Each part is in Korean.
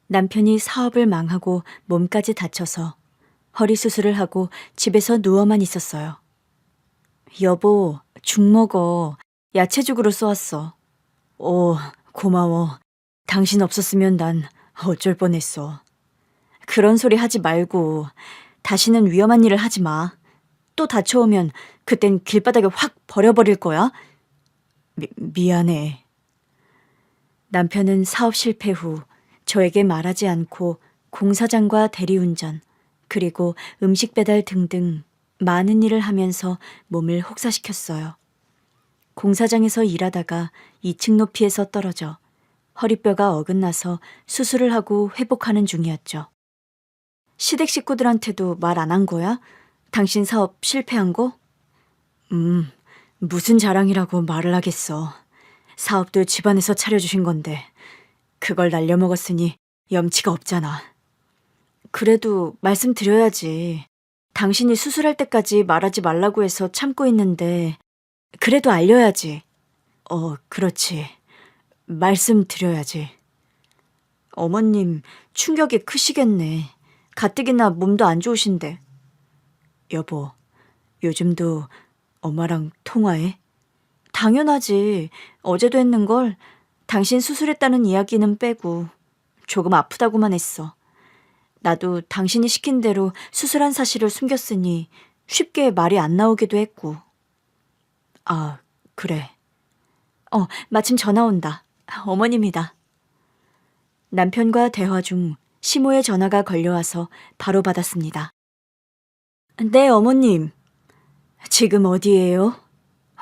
남편이 사업을 망하고 몸까지 다쳐서 허리 수술을 하고 집에서 누워만 있었어요. 여보, 죽 먹어. 야채죽으로 써왔어. 고마워. 당신 없었으면 난 어쩔 뻔했어. 그런 소리 하지 말고 다시는 위험한 일을 하지 마. 또 다쳐오면 그땐 길바닥에 확 버려버릴 거야. 미안해. 남편은 사업 실패 후 저에게 말하지 않고 공사장과 대리운전, 그리고 음식 배달 등등 많은 일을 하면서 몸을 혹사시켰어요. 공사장에서 일하다가 2층 높이에서 떨어져 허리뼈가 어긋나서 수술을 하고 회복하는 중이었죠. 시댁 식구들한테도 말 안 한 거야? 당신 사업 실패한 거? 무슨 자랑이라고 말을 하겠어. 사업도 집안에서 차려주신 건데 그걸 날려먹었으니 염치가 없잖아. 그래도 말씀드려야지. 당신이 수술할 때까지 말하지 말라고 해서 참고 있는데 그래도 알려야지. 그렇지. 말씀드려야지. 어머님 충격이 크시겠네. 가뜩이나 몸도 안 좋으신데. 여보, 요즘도 엄마랑 통화해? 당연하지. 어제도 했는걸. 당신 수술했다는 이야기는 빼고 조금 아프다고만 했어. 나도 당신이 시킨 대로 수술한 사실을 숨겼으니 쉽게 말이 안 나오기도 했고. 아, 그래. 마침 전화 온다. 어머님이다. 남편과 대화 중 시모의 전화가 걸려와서 바로 받았습니다. 네, 어머님. 지금 어디예요?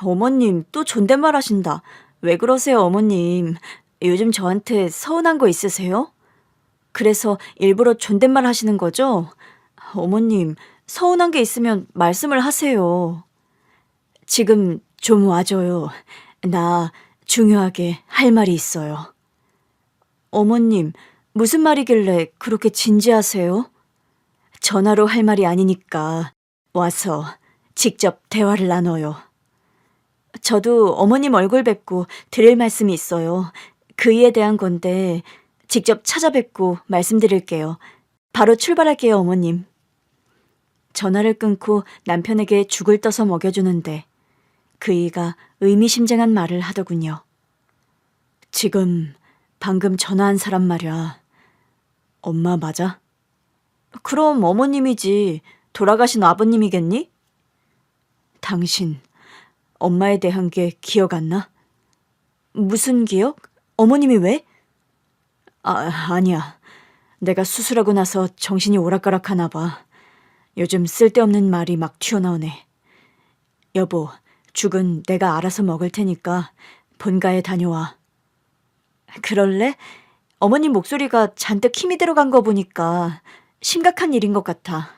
어머님, 또 존댓말 하신다. 왜 그러세요, 어머님? 요즘 저한테 서운한 거 있으세요? 그래서 일부러 존댓말 하시는 거죠? 어머님, 서운한 게 있으면 말씀을 하세요. 지금 좀 와줘요. 나 중요하게 할 말이 있어요. 어머님, 무슨 말이길래 그렇게 진지하세요? 전화로 할 말이 아니니까 와서 직접 대화를 나눠요. 저도 어머님 얼굴 뵙고 드릴 말씀이 있어요. 그 일에 대한 건데 직접 찾아뵙고 말씀드릴게요. 바로 출발할게요, 어머님. 전화를 끊고 남편에게 죽을 떠서 먹여주는데 그이가 의미심장한 말을 하더군요. 지금 방금 전화한 사람 말이야. 엄마 맞아? 그럼 어머님이지. 돌아가신 아버님이겠니? 당신 엄마에 대한 게 기억 안 나? 무슨 기억? 어머님이 왜? 아니야. 내가 수술하고 나서 정신이 오락가락하나 봐. 요즘 쓸데없는 말이 막 튀어나오네. 여보, 죽은 내가 알아서 먹을 테니까 본가에 다녀와. 그럴래? 어머님 목소리가 잔뜩 힘이 들어간 거 보니까 심각한 일인 것 같아.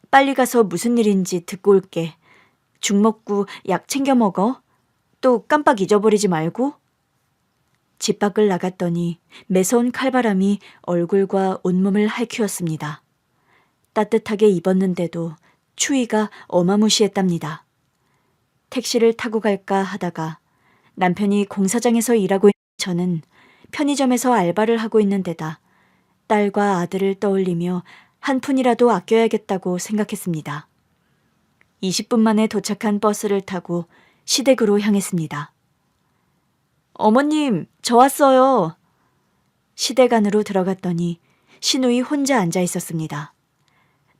빨리 가서 무슨 일인지 듣고 올게. 죽 먹고 약 챙겨 먹어. 또 깜빡 잊어버리지 말고. 집 밖을 나갔더니 매서운 칼바람이 얼굴과 온몸을 핥히었습니다. 따뜻하게 입었는데도 추위가 어마무시했답니다. 택시를 타고 갈까 하다가 남편이 공사장에서 일하고 있는 저는 편의점에서 알바를 하고 있는 데다 딸과 아들을 떠올리며 한 푼이라도 아껴야겠다고 생각했습니다. 20분 만에 도착한 버스를 타고 시댁으로 향했습니다. 어머님, 저 왔어요. 시댁 안으로 들어갔더니 시누이 혼자 앉아 있었습니다.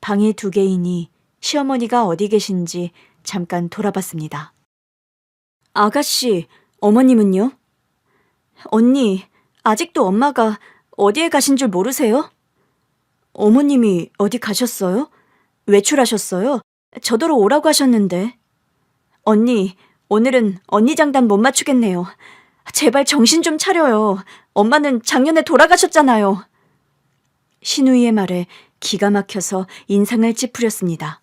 방이 2개이니 시어머니가 어디 계신지 잠깐 돌아봤습니다. 아가씨, 어머님은요? 언니, 아직도 엄마가 어디에 가신 줄 모르세요? 어머님이 어디 가셨어요? 외출하셨어요? 저더러 오라고 하셨는데. 언니, 오늘은 언니 장단 못 맞추겠네요. 제발 정신 좀 차려요. 엄마는 작년에 돌아가셨잖아요. 시누이의 말에 기가 막혀서 인상을 찌푸렸습니다.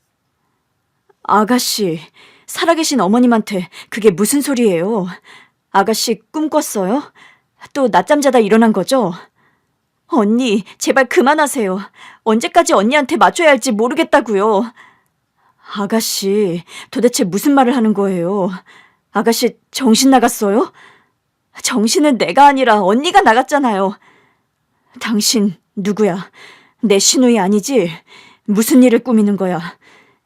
아가씨, 살아계신 어머님한테 그게 무슨 소리예요? 아가씨 꿈 꿨어요? 또 낮잠 자다 일어난 거죠? 언니, 제발 그만하세요. 언제까지 언니한테 맞춰야 할지 모르겠다고요. 아가씨, 도대체 무슨 말을 하는 거예요? 아가씨 정신 나갔어요? 정신은 내가 아니라 언니가 나갔잖아요. 당신 누구야? 내 시누이 아니지? 무슨 일을 꾸미는 거야?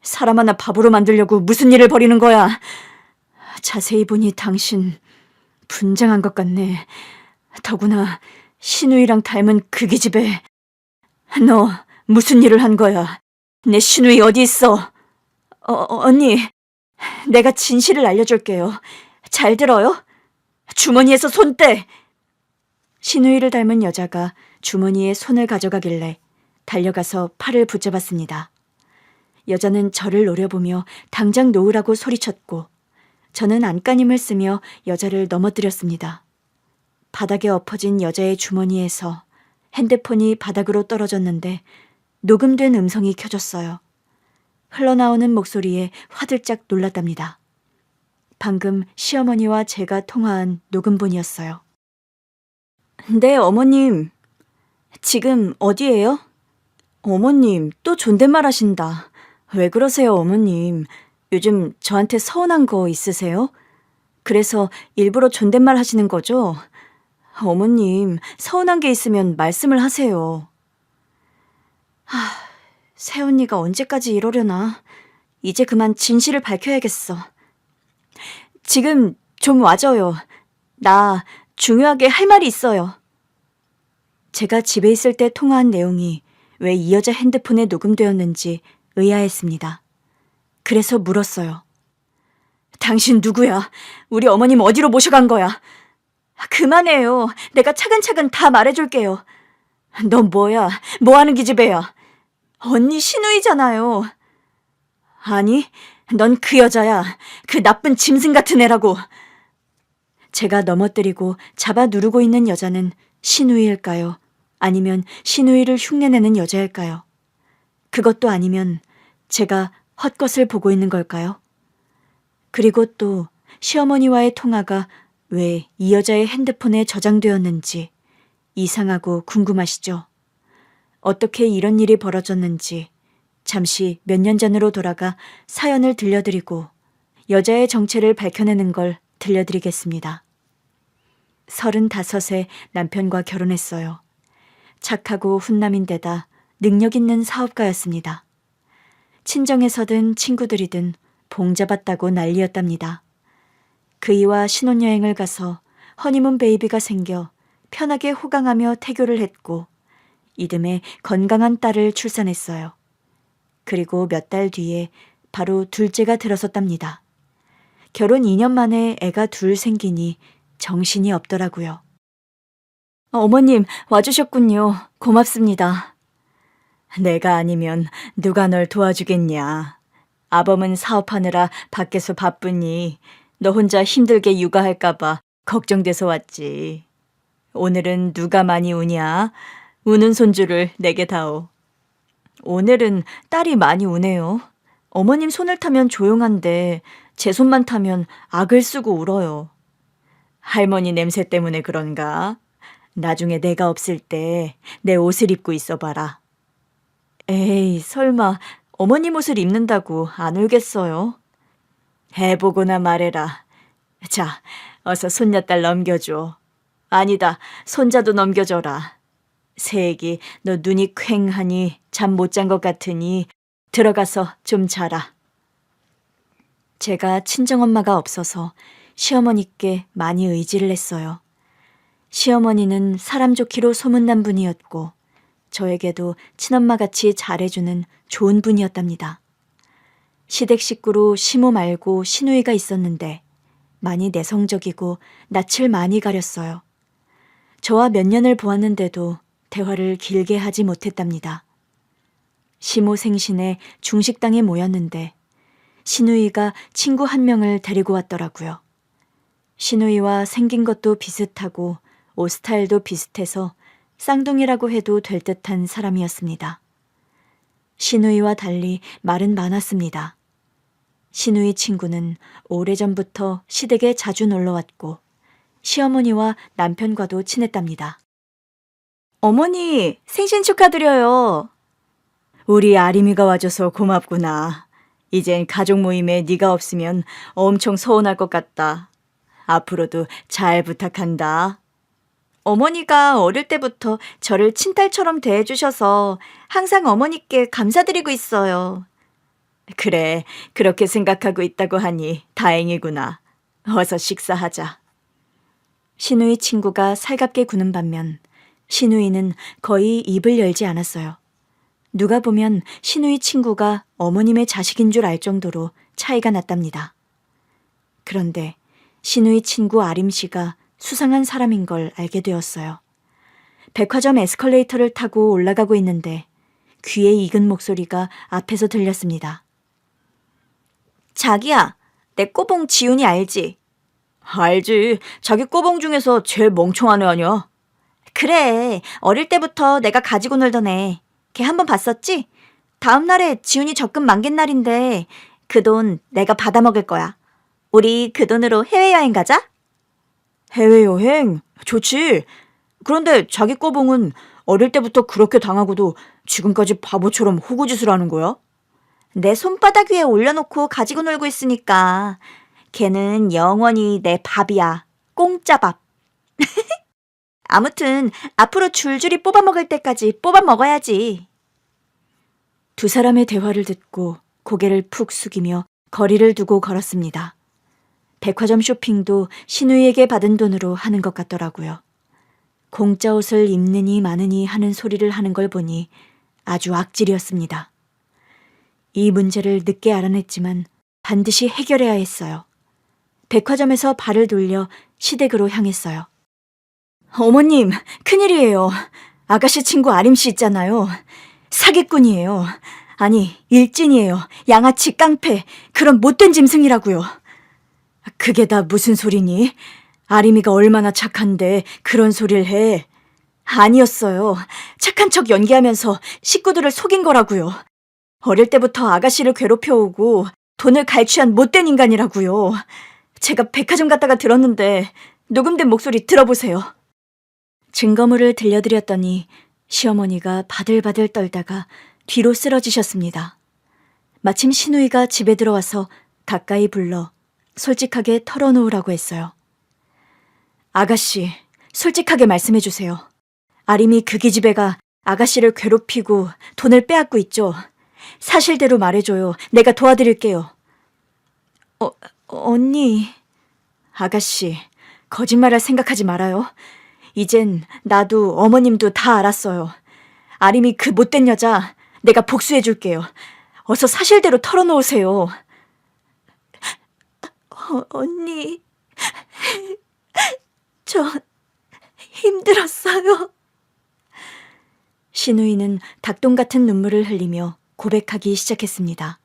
사람 하나 바보로 만들려고 무슨 일을 벌이는 거야? 자세히 보니 당신 분장한 것 같네. 더구나 시누이랑 닮은 그 기집애. 너 무슨 일을 한 거야? 내 시누이 어디 있어? 언니, 내가 진실을 알려줄게요. 잘 들어요? 주머니에서 손 떼! 시누이를 닮은 여자가 주머니에 손을 가져가길래 달려가서 팔을 붙잡았습니다. 여자는 저를 노려보며 당장 놓으라고 소리쳤고 저는 안간힘을 쓰며 여자를 넘어뜨렸습니다. 바닥에 엎어진 여자의 주머니에서 핸드폰이 바닥으로 떨어졌는데 녹음된 음성이 켜졌어요. 흘러나오는 목소리에 화들짝 놀랐답니다. 방금 시어머니와 제가 통화한 녹음본이었어요. 네, 어머님. 지금 어디예요? 어머님, 또 존댓말 하신다. 왜 그러세요, 어머님? 요즘 저한테 서운한 거 있으세요? 그래서 일부러 존댓말 하시는 거죠? 어머님, 서운한 게 있으면 말씀을 하세요. 새언니가 언제까지 이러려나. 이제 그만 진실을 밝혀야겠어. 지금 좀 와줘요. 나 중요하게 할 말이 있어요. 제가 집에 있을 때 통화한 내용이 왜 이 여자 핸드폰에 녹음되었는지 의아했습니다. 그래서 물었어요. 당신 누구야? 우리 어머님 어디로 모셔간 거야? 그만해요. 내가 차근차근 다 말해줄게요. 너 뭐야? 뭐하는 기집애야? 언니 시누이잖아요. 아니, 넌 그 여자야. 그 나쁜 짐승 같은 애라고. 제가 넘어뜨리고 잡아 누르고 있는 여자는 시누이일까요? 아니면 시누이를 흉내내는 여자일까요? 그것도 아니면 제가 헛것을 보고 있는 걸까요? 그리고 또 시어머니와의 통화가 왜 이 여자의 핸드폰에 저장되었는지 이상하고 궁금하시죠? 어떻게 이런 일이 벌어졌는지 잠시 몇 년 전으로 돌아가 사연을 들려드리고 여자의 정체를 밝혀내는 걸 들려드리겠습니다. 35세 남편과 결혼했어요. 착하고 훈남인데다 능력 있는 사업가였습니다. 친정에서든 친구들이든 봉잡았다고 난리였답니다. 그이와 신혼여행을 가서 허니문 베이비가 생겨 편하게 호강하며 태교를 했고 이듬해 건강한 딸을 출산했어요. 그리고 몇 달 뒤에 바로 둘째가 들어섰답니다. 결혼 2년 만에 애가 둘 생기니 정신이 없더라고요. 어머님, 와주셨군요. 고맙습니다. 내가 아니면 누가 널 도와주겠냐. 아범은 사업하느라 밖에서 바쁘니 너 혼자 힘들게 육아할까봐 걱정돼서 왔지. 오늘은 누가 많이 우냐? 우는 손주를 내게 다오. 오늘은 딸이 많이 우네요. 어머님 손을 타면 조용한데 제 손만 타면 악을 쓰고 울어요. 할머니 냄새 때문에 그런가? 나중에 내가 없을 때 내 옷을 입고 있어봐라. 에이, 설마 어머님 옷을 입는다고 안 울겠어요? 해보거나 말해라. 자, 어서 손녀딸 넘겨줘. 아니다, 손자도 넘겨줘라. 새애기, 너 눈이 퀭하니 잠 못 잔 것 같으니 들어가서 좀 자라. 제가 친정엄마가 없어서 시어머니께 많이 의지를 했어요. 시어머니는 사람 좋기로 소문난 분이었고 저에게도 친엄마같이 잘해주는 좋은 분이었답니다. 시댁 식구로 시모 말고 시누이가 있었는데 많이 내성적이고 낯을 많이 가렸어요. 저와 몇 년을 보았는데도 대화를 길게 하지 못했답니다. 시모 생신에 중식당에 모였는데 시누이가 친구 한 명을 데리고 왔더라고요. 시누이와 생긴 것도 비슷하고 옷 스타일도 비슷해서 쌍둥이라고 해도 될 듯한 사람이었습니다. 시누이와 달리 말은 많았습니다. 시누이 친구는 오래전부터 시댁에 자주 놀러왔고 시어머니와 남편과도 친했답니다. 어머니, 생신 축하드려요. 우리 아림이가 와줘서 고맙구나. 이젠 가족 모임에 네가 없으면 엄청 서운할 것 같다. 앞으로도 잘 부탁한다. 어머니가 어릴 때부터 저를 친딸처럼 대해주셔서 항상 어머니께 감사드리고 있어요. 그래, 그렇게 생각하고 있다고 하니 다행이구나. 어서 식사하자. 시누이 친구가 살갑게 구는 반면 시누이는 거의 입을 열지 않았어요. 누가 보면 시누이 친구가 어머님의 자식인 줄 알 정도로 차이가 났답니다. 그런데 시누이 친구 아림 씨가 수상한 사람인 걸 알게 되었어요. 백화점 에스컬레이터를 타고 올라가고 있는데 귀에 익은 목소리가 앞에서 들렸습니다. 자기야, 내 꼬봉 지훈이 알지? 알지. 자기 꼬봉 중에서 제일 멍청한 애 아니야? 그래, 어릴 때부터 내가 가지고 놀던 애. 걔 한번 봤었지? 다음 날에 지훈이 적금 만기 날인데 그 돈 내가 받아먹을 거야. 우리 그 돈으로 해외여행 가자? 해외여행? 좋지. 그런데 자기 꼬봉은 어릴 때부터 그렇게 당하고도 지금까지 바보처럼 호구짓을 하는 거야? 내 손바닥 위에 올려놓고 가지고 놀고 있으니까 걔는 영원히 내 밥이야. 공짜 밥. 아무튼 앞으로 줄줄이 뽑아 먹을 때까지 뽑아 먹어야지. 두 사람의 대화를 듣고 고개를 푹 숙이며 거리를 두고 걸었습니다. 백화점 쇼핑도 시누이에게 받은 돈으로 하는 것 같더라고요. 공짜 옷을 입느니 마느니 하는 소리를 하는 걸 보니 아주 악질이었습니다. 이 문제를 늦게 알아냈지만 반드시 해결해야 했어요. 백화점에서 발을 돌려 시댁으로 향했어요. 어머님, 큰일이에요. 아가씨 친구 아림 씨 있잖아요. 사기꾼이에요. 아니, 일진이에요. 양아치 깡패, 그런 못된 짐승이라고요. 그게 다 무슨 소리니? 아림이가 얼마나 착한데 그런 소리를 해. 아니었어요. 착한 척 연기하면서 식구들을 속인 거라고요. 어릴 때부터 아가씨를 괴롭혀오고 돈을 갈취한 못된 인간이라고요. 제가 백화점 갔다가 들었는데 녹음된 목소리 들어보세요. 증거물을 들려드렸더니 시어머니가 바들바들 떨다가 뒤로 쓰러지셨습니다. 마침 시누이가 집에 들어와서 가까이 불러 솔직하게 털어놓으라고 했어요. 아가씨, 솔직하게 말씀해 주세요. 아림이 그 기집애가 아가씨를 괴롭히고 돈을 빼앗고 있죠. 사실대로 말해줘요. 내가 도와드릴게요. 언니. 아가씨, 거짓말할 생각하지 말아요. 이젠 나도 어머님도 다 알았어요. 아림이 그 못된 여자 내가 복수해줄게요. 어서 사실대로 털어놓으세요. 언니, 저 힘들었어요. 시누이는 닭똥 같은 눈물을 흘리며 고백하기 시작했습니다.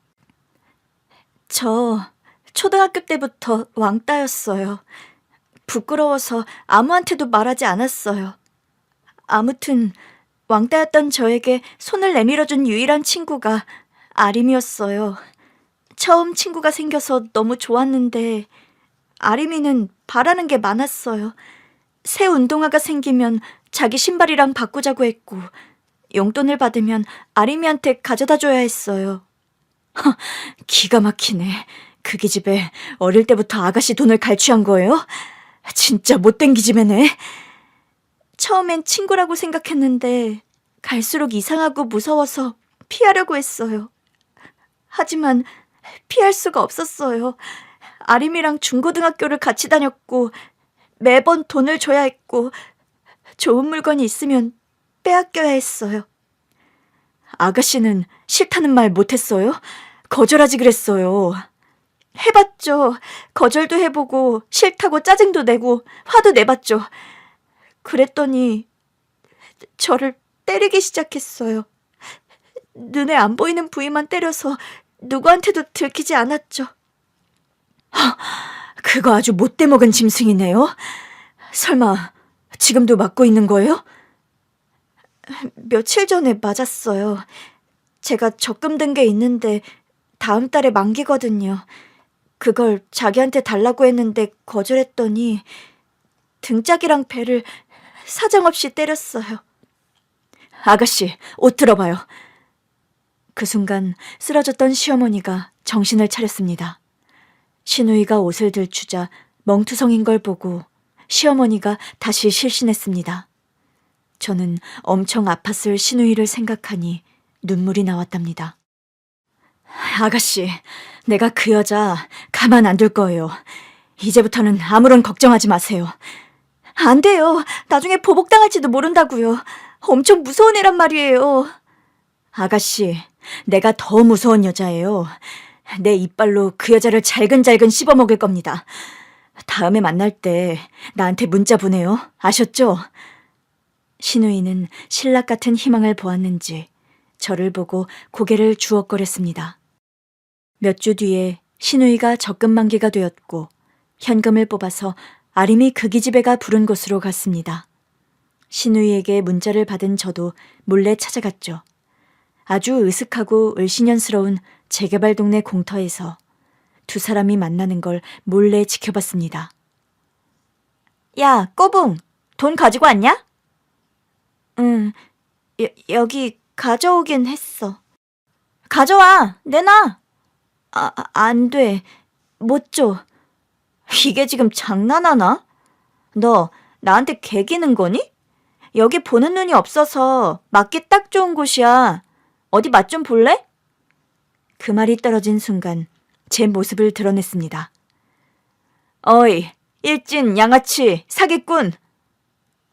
저 초등학교 때부터 왕따였어요. 부끄러워서 아무한테도 말하지 않았어요. 아무튼 왕따였던 저에게 손을 내밀어준 유일한 친구가 아림이었어요. 처음 친구가 생겨서 너무 좋았는데 아림이는 바라는 게 많았어요. 새 운동화가 생기면 자기 신발이랑 바꾸자고 했고 용돈을 받으면 아림이한테 가져다 줘야 했어요. 기가 막히네. 그 기집애 어릴 때부터 아가씨 돈을 갈취한 거예요? 진짜 못된 기집애네. 처음엔 친구라고 생각했는데 갈수록 이상하고 무서워서 피하려고 했어요. 하지만 피할 수가 없었어요. 아림이랑 중고등학교를 같이 다녔고 매번 돈을 줘야 했고 좋은 물건이 있으면 빼앗겨야 했어요. 아가씨는 싫다는 말 못했어요? 거절하지 그랬어요. 해봤죠. 거절도 해보고 싫다고 짜증도 내고 화도 내봤죠. 그랬더니 저를 때리기 시작했어요. 눈에 안 보이는 부위만 때려서 누구한테도 들키지 않았죠. 그거 아주 못돼 먹은 짐승이네요. 설마 지금도 맞고 있는 거예요? 며칠 전에 맞았어요. 제가 적금 든 게 있는데 다음 달에 만기거든요. 그걸 자기한테 달라고 했는데 거절했더니 등짝이랑 배를 사정없이 때렸어요. 아가씨, 옷 들어봐요. 그 순간 쓰러졌던 시어머니가 정신을 차렸습니다. 시누이가 옷을 들추자 멍투성인 걸 보고 시어머니가 다시 실신했습니다. 저는 엄청 아팠을 신우이를 생각하니 눈물이 나왔답니다. 아가씨, 내가 그 여자 가만 안 둘 거예요. 이제부터는 아무런 걱정하지 마세요. 안 돼요. 나중에 보복당할지도 모른다고요. 엄청 무서운 애란 말이에요. 아가씨, 내가 더 무서운 여자예요. 내 이빨로 그 여자를 잘근잘근 씹어먹을 겁니다. 다음에 만날 때 나한테 문자 보내요. 아셨죠? 신우이는 신락 같은 희망을 보았는지 저를 보고 고개를 주걱거렸습니다. 몇 주 뒤에 신우이가 적금 만기가 되었고 현금을 뽑아서 아림이 그 기집애가 부른 곳으로 갔습니다. 신우이에게 문자를 받은 저도 몰래 찾아갔죠. 아주 으슥하고 을씨년스러운 재개발 동네 공터에서 두 사람이 만나는 걸 몰래 지켜봤습니다. 야, 꼬붕! 돈 가지고 왔냐? 응, 여기 가져오긴 했어. 가져와! 내놔! 안 돼. 못 줘. 이게 지금 장난하나? 너 나한테 개기는 거니? 여기 보는 눈이 없어서 맞기 딱 좋은 곳이야. 어디 맛 좀 볼래? 그 말이 떨어진 순간 제 모습을 드러냈습니다. 어이, 일진, 양아치, 사기꾼.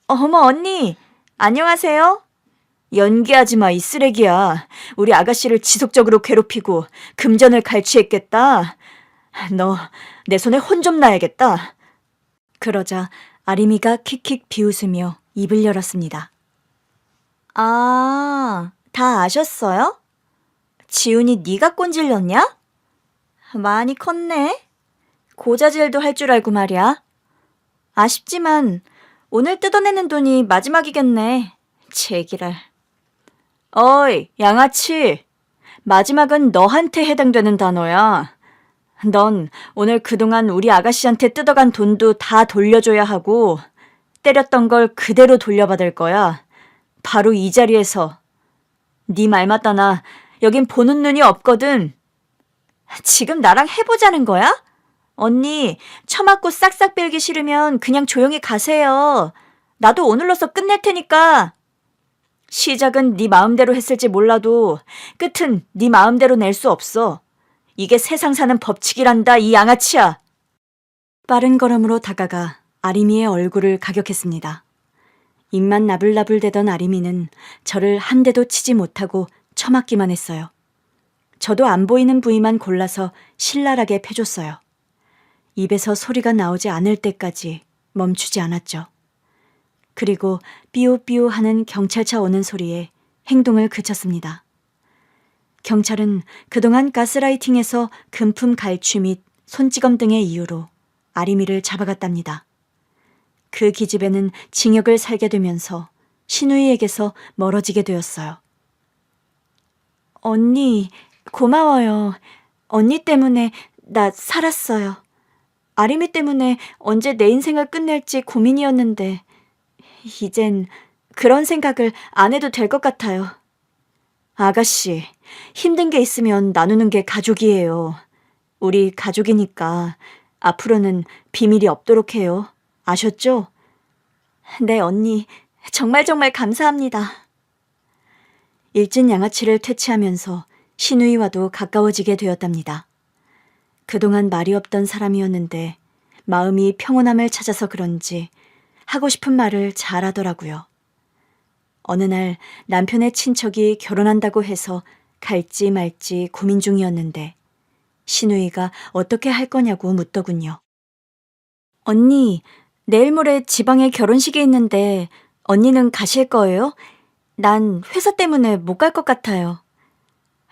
어머, 언니. 안녕하세요. 연기하지 마, 이 쓰레기야. 우리 아가씨를 지속적으로 괴롭히고 금전을 갈취했겠다. 너 내 손에 혼 좀 나야겠다. 그러자 아림이가 킥킥 비웃으며 입을 열었습니다. 아, 다 아셨어요? 지훈이 네가 꼰질렸냐? 많이 컸네. 고자질도 할 줄 알고 말이야. 아쉽지만 오늘 뜯어내는 돈이 마지막이겠네. 제기랄. 어이, 양아치. 마지막은 너한테 해당되는 단어야. 넌 오늘 그동안 우리 아가씨한테 뜯어간 돈도 다 돌려줘야 하고 때렸던 걸 그대로 돌려받을 거야. 바로 이 자리에서. 네 말 맞다나 여긴 보는 눈이 없거든. 지금 나랑 해보자는 거야? 언니, 처맞고 싹싹 빌기 싫으면 그냥 조용히 가세요. 나도 오늘로써 끝낼 테니까. 시작은 네 마음대로 했을지 몰라도 끝은 네 마음대로 낼 수 없어. 이게 세상 사는 법칙이란다, 이 양아치야. 빠른 걸음으로 다가가 아림이의 얼굴을 가격했습니다. 입만 나불나불대던 아림이는 저를 한 대도 치지 못하고 처맞기만 했어요. 저도 안 보이는 부위만 골라서 신랄하게 패줬어요. 입에서 소리가 나오지 않을 때까지 멈추지 않았죠. 그리고 삐우삐우 하는 경찰차 오는 소리에 행동을 그쳤습니다. 경찰은 그동안 가스라이팅에서 금품 갈취 및 손찌검 등의 이유로 아림이를 잡아갔답니다. 그 기집애는 징역을 살게 되면서 신우이에게서 멀어지게 되었어요. 언니, 고마워요. 언니 때문에 나 살았어요. 아림이 때문에 언제 내 인생을 끝낼지 고민이었는데 이젠 그런 생각을 안 해도 될 것 같아요. 아가씨, 힘든 게 있으면 나누는 게 가족이에요. 우리 가족이니까 앞으로는 비밀이 없도록 해요. 아셨죠? 네, 언니. 정말 감사합니다. 일진 양아치를 퇴치하면서 신우이와도 가까워지게 되었답니다. 그동안 말이 없던 사람이었는데 마음이 평온함을 찾아서 그런지 하고 싶은 말을 잘하더라고요. 어느 날 남편의 친척이 결혼한다고 해서 갈지 말지 고민 중이었는데 신우이가 어떻게 할 거냐고 묻더군요. 언니, 내일 모레 지방에 결혼식이 있는데 언니는 가실 거예요? 난 회사 때문에 못 갈 것 같아요.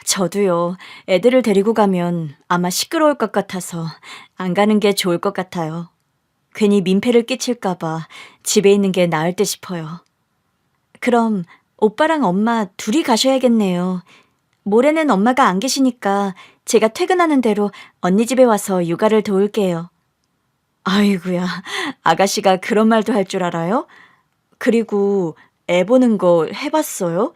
저도요. 애들을 데리고 가면 아마 시끄러울 것 같아서 안 가는 게 좋을 것 같아요. 괜히 민폐를 끼칠까 봐 집에 있는 게 나을 듯 싶어요. 그럼 오빠랑 엄마 둘이 가셔야겠네요. 모레는 엄마가 안 계시니까 제가 퇴근하는 대로 언니 집에 와서 육아를 도울게요. 아이고야, 아가씨가 그런 말도 할 줄 알아요? 그리고 애 보는 거 해봤어요?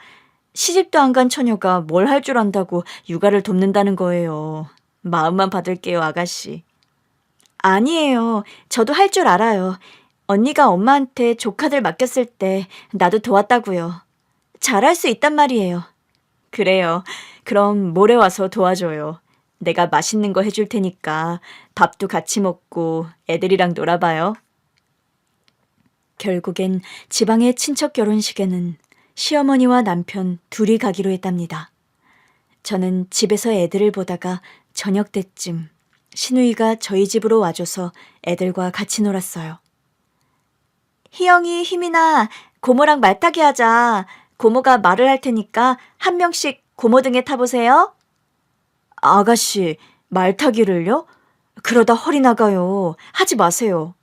시집도 안 간 처녀가 뭘 할 줄 안다고 육아를 돕는다는 거예요. 마음만 받을게요, 아가씨. 아니에요. 저도 할 줄 알아요. 언니가 엄마한테 조카들 맡겼을 때 나도 도왔다고요. 잘할 수 있단 말이에요. 그래요. 그럼 모레 와서 도와줘요. 내가 맛있는 거 해줄 테니까 밥도 같이 먹고 애들이랑 놀아봐요. 결국엔 지방의 친척 결혼식에는 시어머니와 남편 둘이 가기로 했답니다. 저는 집에서 애들을 보다가 저녁 때쯤 신우이가 저희 집으로 와줘서 애들과 같이 놀았어요. 희영이, 희민아, 고모랑 말타기 하자. 고모가 말을 할 테니까 한 명씩 고모 등에 타보세요. 아가씨, 말타기를요? 그러다 허리 나가요. 하지 마세요.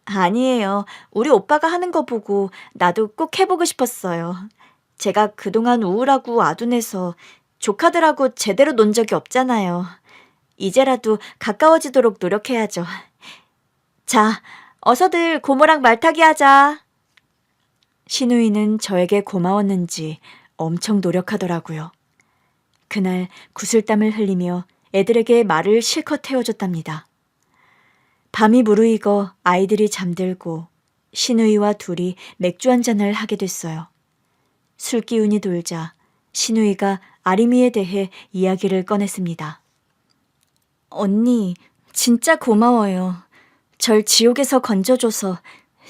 아니에요. 우리 오빠가 하는 거 보고 나도 꼭 해보고 싶었어요. 제가 그동안 우울하고 아둔해서 조카들하고 제대로 논 적이 없잖아요. 이제라도 가까워지도록 노력해야죠. 자, 어서들 고모랑 말타기 하자. 신우이는 저에게 고마웠는지 엄청 노력하더라고요. 그날 구슬땀을 흘리며 애들에게 말을 실컷 태워줬답니다. 밤이 무르익어 아이들이 잠들고 신우이와 둘이 맥주 한잔을 하게 됐어요. 술 기운이 돌자 신우이가 아림이에 대해 이야기를 꺼냈습니다. 언니, 진짜 고마워요. 절 지옥에서 건져줘서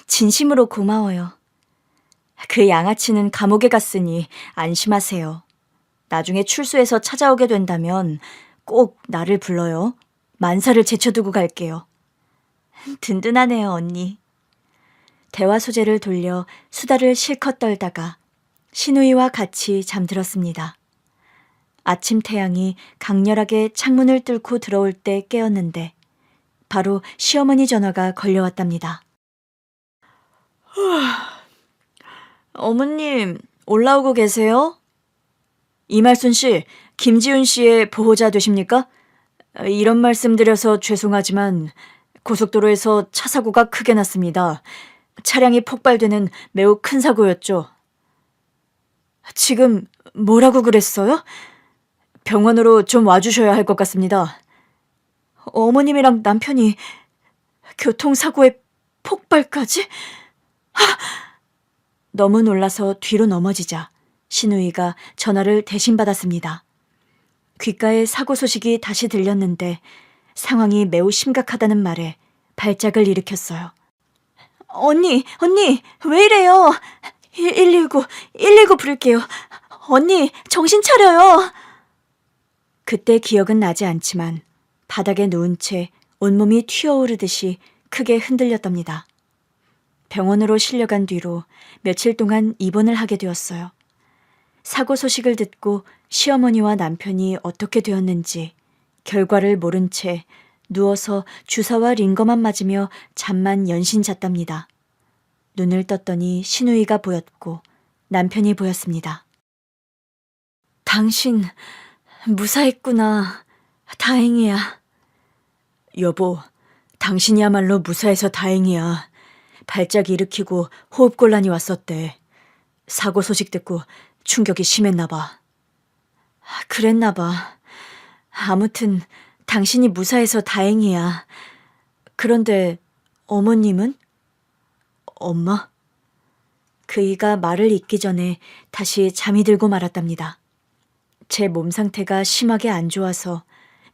진심으로 고마워요. 그 양아치는 감옥에 갔으니 안심하세요. 나중에 출소해서 찾아오게 된다면 꼭 나를 불러요. 만사를 제쳐두고 갈게요. 든든하네요, 언니. 대화 소재를 돌려 수다를 실컷 떨다가 신우이와 같이 잠들었습니다. 아침 태양이 강렬하게 창문을 뚫고 들어올 때 깨었는데 바로 시어머니 전화가 걸려왔답니다. 어머님, 올라오고 계세요? 이말순 씨, 김지훈 씨의 보호자 되십니까? 이런 말씀 드려서 죄송하지만 고속도로에서 차 사고가 크게 났습니다. 차량이 폭발되는 매우 큰 사고였죠. 지금 뭐라고 그랬어요? 병원으로 좀 와주셔야 할 것 같습니다. 어머님이랑 남편이 교통사고에 폭발까지? 너무 놀라서 뒤로 넘어지자 신우이가 전화를 대신 받았습니다. 귓가에 사고 소식이 다시 들렸는데 상황이 매우 심각하다는 말에 발작을 일으켰어요. 언니, 왜 이래요? 119 부를게요. 언니, 정신 차려요. 그때 기억은 나지 않지만 바닥에 누운 채 온몸이 튀어오르듯이 크게 흔들렸답니다. 병원으로 실려간 뒤로 며칠 동안 입원을 하게 되었어요. 사고 소식을 듣고 시어머니와 남편이 어떻게 되었는지 결과를 모른 채 누워서 주사와 링거만 맞으며 잠만 연신 잤답니다. 눈을 떴더니 신우이가 보였고 남편이 보였습니다. 당신 무사했구나. 다행이야. 여보, 당신이야말로 무사해서 다행이야. 발작 일으키고 호흡곤란이 왔었대. 사고 소식 듣고 충격이 심했나 봐. 그랬나 봐. 아무튼 당신이 무사해서 다행이야. 그런데 어머님은? 엄마? 그이가 말을 잇기 전에 다시 잠이 들고 말았답니다. 제 몸 상태가 심하게 안 좋아서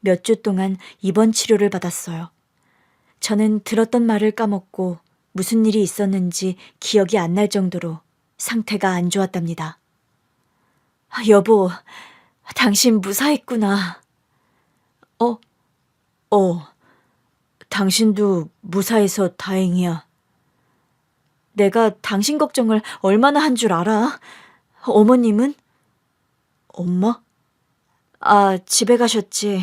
몇 주 동안 입원 치료를 받았어요. 저는 들었던 말을 까먹고 무슨 일이 있었는지 기억이 안 날 정도로 상태가 안 좋았답니다. 여보, 당신 무사했구나. 당신도 무사해서 다행이야. 내가 당신 걱정을 얼마나 한 줄 알아? 어머님은? 엄마? 집에 가셨지.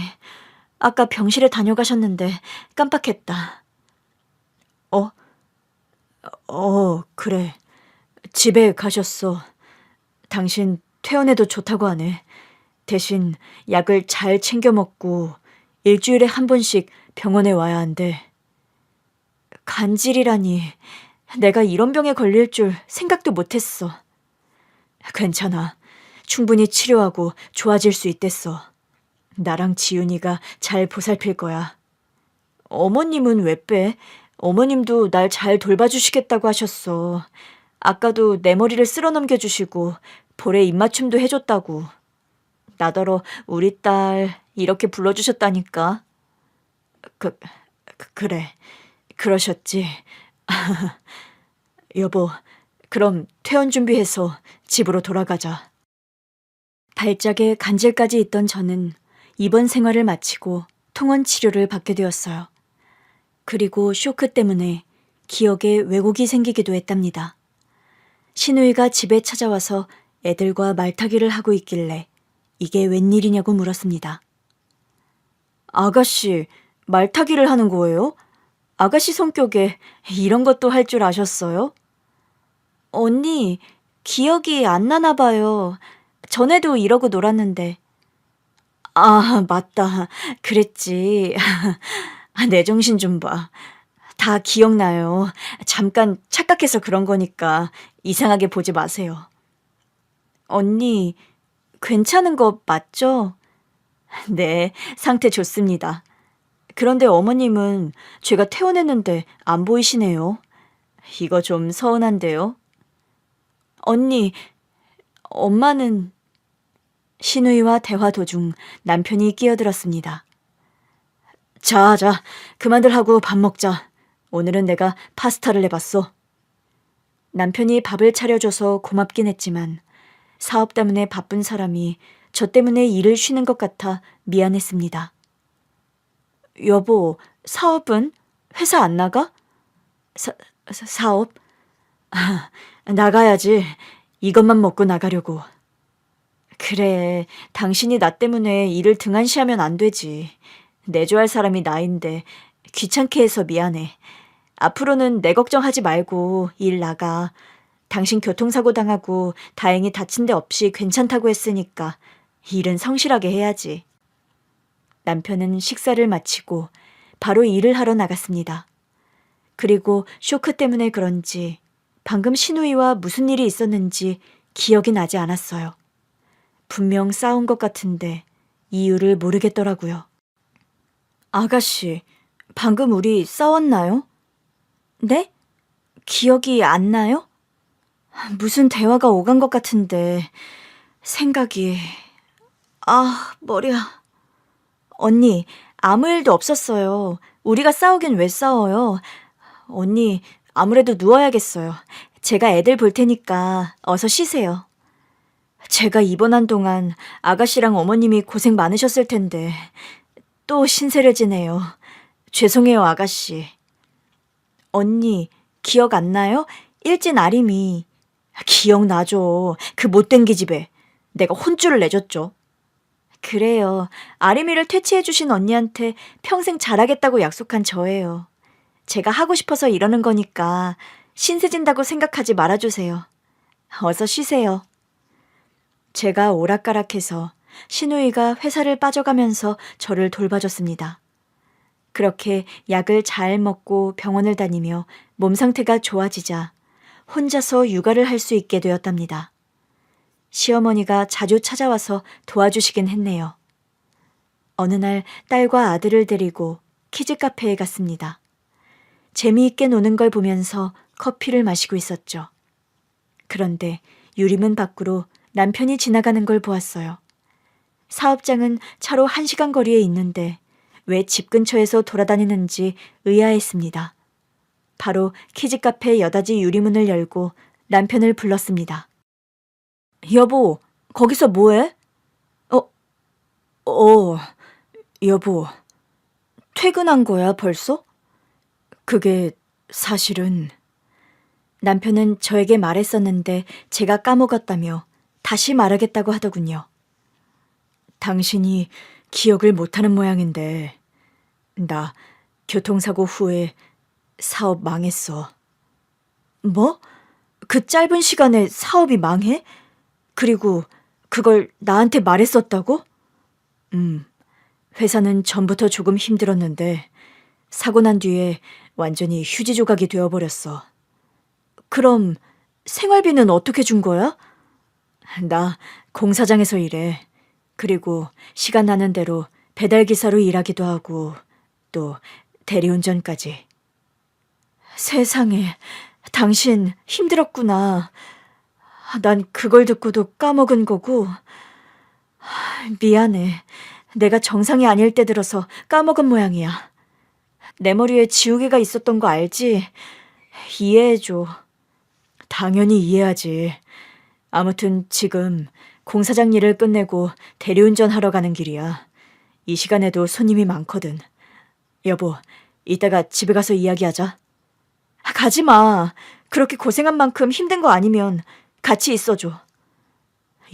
아까 병실에 다녀가셨는데 깜빡했다. 그래. 집에 가셨어. 당신 퇴원해도 좋다고 하네. 대신 약을 잘 챙겨 먹고 일주일에 한 번씩 병원에 와야 한대. 간질이라니. 내가 이런 병에 걸릴 줄 생각도 못했어. 괜찮아. 충분히 치료하고 좋아질 수 있댔어. 나랑 지훈이가 잘 보살필 거야. 어머님은 왜 빼? 어머님도 날 잘 돌봐주시겠다고 하셨어. 아까도 내 머리를 쓸어 넘겨주시고 볼에 입맞춤도 해줬다고. 나더러 우리 딸 이렇게 불러주셨다니까. 그, 그래. 그러셨지. 여보, 그럼 퇴원 준비해서 집으로 돌아가자. 발작에 간질까지 있던 저는 입원 생활을 마치고 통원 치료를 받게 되었어요. 그리고 쇼크 때문에 기억에 왜곡이 생기기도 했답니다. 신우이가 집에 찾아와서 애들과 말타기를 하고 있길래 이게 웬일이냐고 물었습니다. 아가씨, 말타기를 하는 거예요? 아가씨 성격에 이런 것도 할 줄 아셨어요? 언니, 기억이 안 나나 봐요. 전에도 이러고 놀았는데. 아, 맞다. 그랬지. 내 정신 좀 봐. 다 기억나요. 잠깐 착각해서 그런 거니까 이상하게 보지 마세요. 언니, 괜찮은 거 맞죠? 네, 상태 좋습니다. 그런데 어머님은 제가 퇴원했는데 안 보이시네요. 이거 좀 서운한데요. 언니, 엄마는... 신우이와 대화 도중 남편이 끼어들었습니다. 자, 그만들 하고 밥 먹자. 오늘은 내가 파스타를 해봤어. 남편이 밥을 차려줘서 고맙긴 했지만 사업 때문에 바쁜 사람이 저 때문에 일을 쉬는 것 같아 미안했습니다. 여보, 사업은? 회사 안 나가? 사업? 아, 나가야지. 이것만 먹고 나가려고. 그래, 당신이 나 때문에 일을 등한시하면 안 되지. 내조할 사람이 나인데 귀찮게 해서 미안해. 앞으로는 내 걱정하지 말고 일 나가. 당신 교통사고 당하고 다행히 다친 데 없이 괜찮다고 했으니까 일은 성실하게 해야지. 남편은 식사를 마치고 바로 일을 하러 나갔습니다. 그리고 쇼크 때문에 그런지 방금 신우이와 무슨 일이 있었는지 기억이 나지 않았어요. 분명 싸운 것 같은데 이유를 모르겠더라고요. 아가씨, 방금 우리 싸웠나요? 네? 기억이 안 나요? 무슨 대화가 오간 것 같은데 생각이... 아, 머리야. 언니, 아무 일도 없었어요. 우리가 싸우긴 왜 싸워요? 언니, 아무래도 누워야겠어요. 제가 애들 볼 테니까 어서 쉬세요. 제가 입원한 동안 아가씨랑 어머님이 고생 많으셨을 텐데 또 신세를 지네요. 죄송해요, 아가씨. 언니, 기억 안 나요? 일진 아림이. 기억나죠. 그 못된 기집애. 내가 혼쭐을 내줬죠. 그래요. 아림이를 퇴치해주신 언니한테 평생 잘하겠다고 약속한 저예요. 제가 하고 싶어서 이러는 거니까 신세진다고 생각하지 말아주세요. 어서 쉬세요. 제가 오락가락해서 신우이가 회사를 빠져가면서 저를 돌봐줬습니다. 그렇게 약을 잘 먹고 병원을 다니며 몸 상태가 좋아지자 혼자서 육아를 할 수 있게 되었답니다. 시어머니가 자주 찾아와서 도와주시긴 했네요. 어느 날 딸과 아들을 데리고 키즈카페에 갔습니다. 재미있게 노는 걸 보면서 커피를 마시고 있었죠. 그런데 유리문 밖으로 남편이 지나가는 걸 보았어요. 사업장은 차로 1시간 거리에 있는데 왜 집 근처에서 돌아다니는지 의아했습니다. 바로 키즈카페 여닫이 유리문을 열고 남편을 불렀습니다. 여보, 거기서 뭐해? 여보, 퇴근한 거야 벌써? 그게 사실은... 남편은 저에게 말했었는데 제가 까먹었다며 다시 말하겠다고 하더군요. 당신이 기억을 못하는 모양인데 나 교통사고 후에 사업 망했어. 뭐? 그 짧은 시간에 사업이 망해? 그리고 그걸 나한테 말했었다고? 회사는 전부터 조금 힘들었는데 사고 난 뒤에 완전히 휴지 조각이 되어버렸어. 그럼 생활비는 어떻게 준 거야? 나 공사장에서 일해. 그리고 시간 나는 대로 배달기사로 일하기도 하고 또 대리운전까지. 세상에, 당신 힘들었구나. 난 그걸 듣고도 까먹은 거고. 미안해. 내가 정상이 아닐 때 들어서 까먹은 모양이야. 내 머리에 지우개가 있었던 거 알지? 이해해줘. 당연히 이해하지. 아무튼 지금 공사장 일을 끝내고 대리운전 하러 가는 길이야. 이 시간에도 손님이 많거든. 여보, 이따가 집에 가서 이야기하자. 가지 마. 그렇게 고생한 만큼 힘든 거 아니면 같이 있어줘.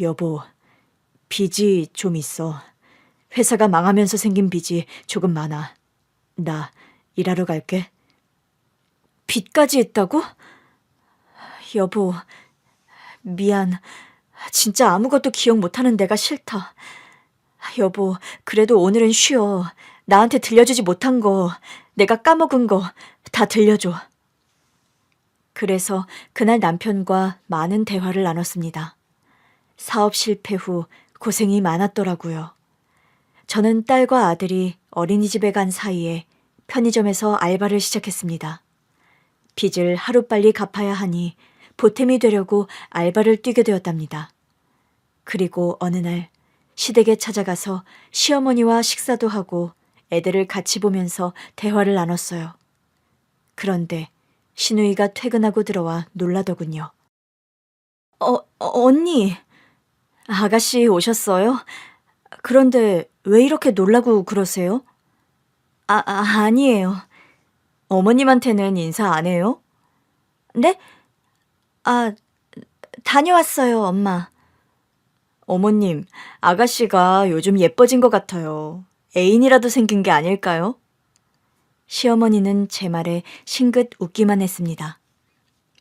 여보, 빚이 좀 있어. 회사가 망하면서 생긴 빚이 조금 많아. 나 일하러 갈게. 빚까지 있다고? 여보, 미안. 진짜 아무것도 기억 못하는 내가 싫다. 여보, 그래도 오늘은 쉬어. 나한테 들려주지 못한 거, 내가 까먹은 거 다 들려줘. 그래서 그날 남편과 많은 대화를 나눴습니다. 사업 실패 후 고생이 많았더라고요. 저는 딸과 아들이 어린이집에 간 사이에 편의점에서 알바를 시작했습니다. 빚을 하루빨리 갚아야 하니 보탬이 되려고 알바를 뛰게 되었답니다. 그리고 어느 날 시댁에 찾아가서 시어머니와 식사도 하고 애들을 같이 보면서 대화를 나눴어요. 그런데 시누이가 퇴근하고 들어와 놀라더군요. 언니. 아가씨 오셨어요? 그런데 왜 이렇게 놀라고 그러세요? 아니에요. 어머님한테는 인사 안 해요? 네? 아, 다녀왔어요, 엄마. 어머님, 아가씨가 요즘 예뻐진 것 같아요. 애인이라도 생긴 게 아닐까요? 시어머니는 제 말에 싱긋 웃기만 했습니다.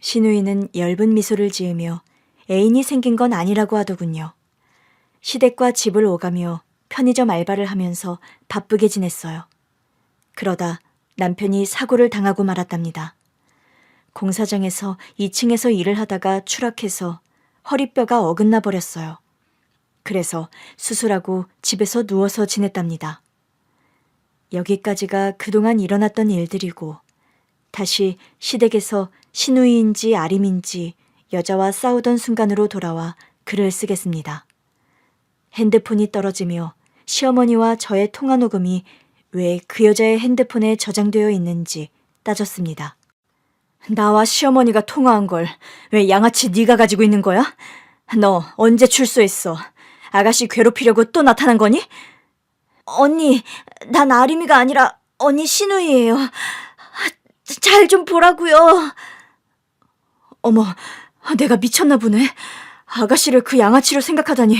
시누이는 엷은 미소를 지으며 애인이 생긴 건 아니라고 하더군요. 시댁과 집을 오가며 편의점 알바를 하면서 바쁘게 지냈어요. 그러다 남편이 사고를 당하고 말았답니다. 공사장에서 2층에서 일을 하다가 추락해서 허리뼈가 어긋나 버렸어요. 그래서 수술하고 집에서 누워서 지냈답니다. 여기까지가 그동안 일어났던 일들이고 다시 시댁에서 시누이인지 아림인지 여자와 싸우던 순간으로 돌아와 글을 쓰겠습니다. 핸드폰이 떨어지며 시어머니와 저의 통화 녹음이 왜 그 여자의 핸드폰에 저장되어 있는지 따졌습니다. 나와 시어머니가 통화한 걸 왜 양아치 네가 가지고 있는 거야? 너 언제 출소했어? 아가씨 괴롭히려고 또 나타난 거니? 언니, 난 아림이가 아니라 언니 시누이예요. 잘 좀 보라고요. 어머, 내가 미쳤나 보네. 아가씨를 그 양아치로 생각하다니.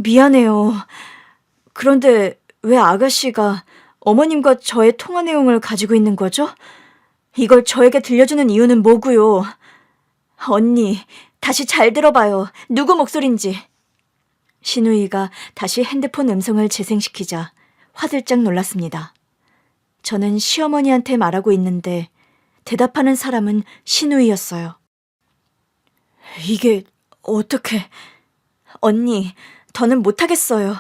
미안해요. 그런데 왜 아가씨가 어머님과 저의 통화 내용을 가지고 있는 거죠? 이걸 저에게 들려주는 이유는 뭐고요? 언니, 다시 잘 들어봐요. 누구 목소린지. 시누이가 다시 핸드폰 음성을 재생시키자 화들짝 놀랐습니다. 저는 시어머니한테 말하고 있는데 대답하는 사람은 시누이였어요. 이게 어떻게... 언니, 더는 못하겠어요.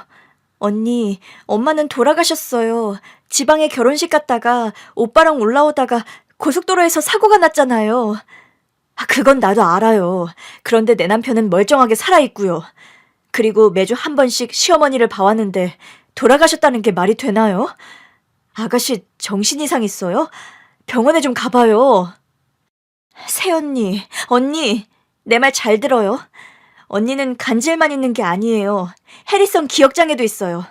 언니, 엄마는 돌아가셨어요. 지방에 결혼식 갔다가 오빠랑 올라오다가 고속도로에서 사고가 났잖아요. 그건 나도 알아요. 그런데 내 남편은 멀쩡하게 살아있고요. 그리고 매주 한 번씩 시어머니를 봐왔는데 돌아가셨다는 게 말이 되나요? 아가씨 정신 이상 있어요? 병원에 좀 가봐요. 새언니, 언니, 내 말 잘 들어요. 언니는 간질만 있는 게 아니에요. 해리성 기억장애도 있어요.